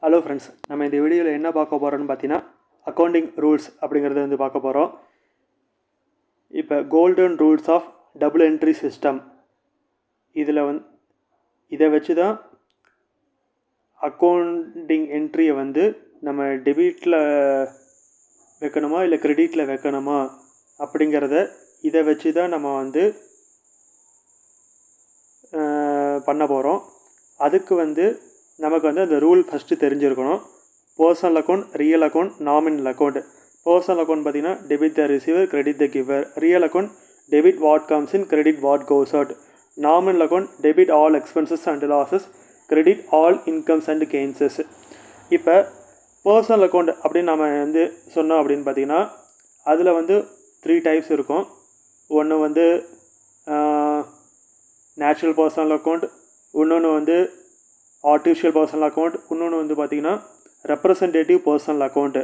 Hello friends, நம்ம இந்த வீடியோவில் என்ன பார்க்க போகிறோம்னு பார்த்தீங்கன்னா அக்கௌண்டிங் ரூல்ஸ் அப்படிங்கிறத வந்து பார்க்க போகிறோம். இப்போ golden rules of double entry system, இதில் இதை வச்சு தான் அக்கௌண்டிங் என்ட்ரியை வந்து நம்ம டெபிட்டில் வைக்கணுமா இல்லை கிரெடிட்டில் வைக்கணுமா அப்படிங்கிறத இதை வச்சு தான் நம்ம வந்து பண்ண போகிறோம். அதுக்கு வந்து நமக்கு வந்து அந்த ரூல் ஃபஸ்ட்டு தெரிஞ்சிருக்கணும். Personal account, real account, nominal account. Personal account பார்த்தீங்கன்னா debit the receiver, credit the giver. Real account debit what comes in, credit what goes out. Nominal account debit all expenses and losses, credit all incomes and gains. இப்போ personal account அப்படின்னு நம்ம வந்து சொன்னோம் அப்படின்னு பார்த்தீங்கன்னா அதில் வந்து 3 டைப்ஸ் இருக்கும். ஒன்று வந்து நேச்சுரல் பர்சனல் அக்கௌண்ட், இன்னொன்று வந்து ஆர்டிஃபிஷியல் பர்சனல் அக்கௌண்ட், இன்னொன்று வந்து பார்த்திங்கன்னா ரெப்ரசன்டேட்டிவ் பர்சனல் அக்கௌண்ட்டு.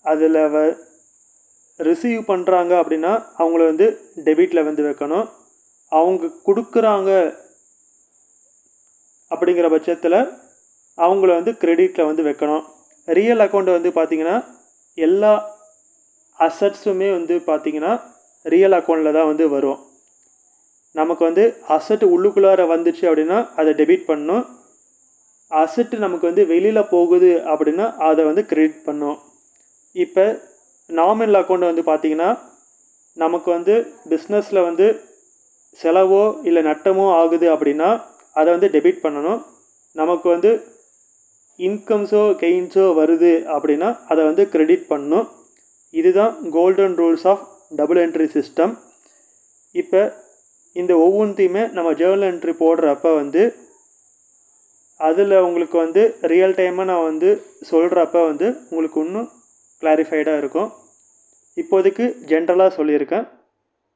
அதில் ரிசீவ் பண்ணுறாங்க அப்படின்னா அவங்கள வந்து டெபிட்டில் வந்து வைக்கணும். அவங்க கொடுக்குறாங்க அப்படிங்கிற பட்சத்தில் அவங்கள வந்து கிரெடிட்டில் வந்து வைக்கணும். ரியல் அக்கௌண்ட் வந்து பார்த்திங்கன்னா எல்லா அசட்ஸுமே வந்து பார்த்திங்கன்னா ரியல் அக்கௌண்ட்டில் தான் வந்து வரும். நமக்கு வந்து அசட்டு உள்ளுக்குள்ளார வந்துச்சு அப்படின்னா அதை டெபிட் பண்ணணும். அசட்டு நமக்கு வந்து வெளியில் போகுது அப்படின்னா அதை வந்து கிரெடிட் பண்ணணும். இப்போ நாமினல் அக்கௌண்ட் வந்து பார்த்திங்கன்னா நமக்கு வந்து பிஸ்னஸில் வந்து செலவோ இல்லை நட்டமோ ஆகுது அப்படின்னா அதை வந்து டெபிட் பண்ணணும். நமக்கு வந்து இன்கம்ஸோ கெயின்ஸோ வருது அப்படின்னா அதை வந்து கிரெடிட் பண்ணணும். இதுதான் golden rules of double entry system. இப்போ இந்த ஒவ்வொன்றையுமே நம்ம ஜேர்னல் என்ட்ரி போடுறப்ப வந்து அதில் உங்களுக்கு வந்து ரியல் டைமாக நான் வந்து சொல்கிறப்ப வந்து உங்களுக்கு இன்னும் கிளாரிஃபைடாக இருக்கும். இப்போதைக்கு ஜென்ரலாக சொல்லியிருக்கேன்.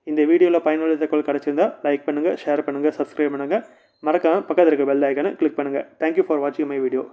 இந்த வீடியோவில் பயனுள்ள தகவல் கிடச்சிருந்தால் லைக் பண்ணுங்கள், ஷேர் பண்ணுங்கள், சப்ஸ்கிரைப் பண்ணுங்கள். மறக்காமல் பக்கத்தில் இருக்க பெல் ஐக்கானை கிளிக் பண்ணுங்கள். தேங்க்யூ ஃபார் வாட்சிங் மை வீடியோ.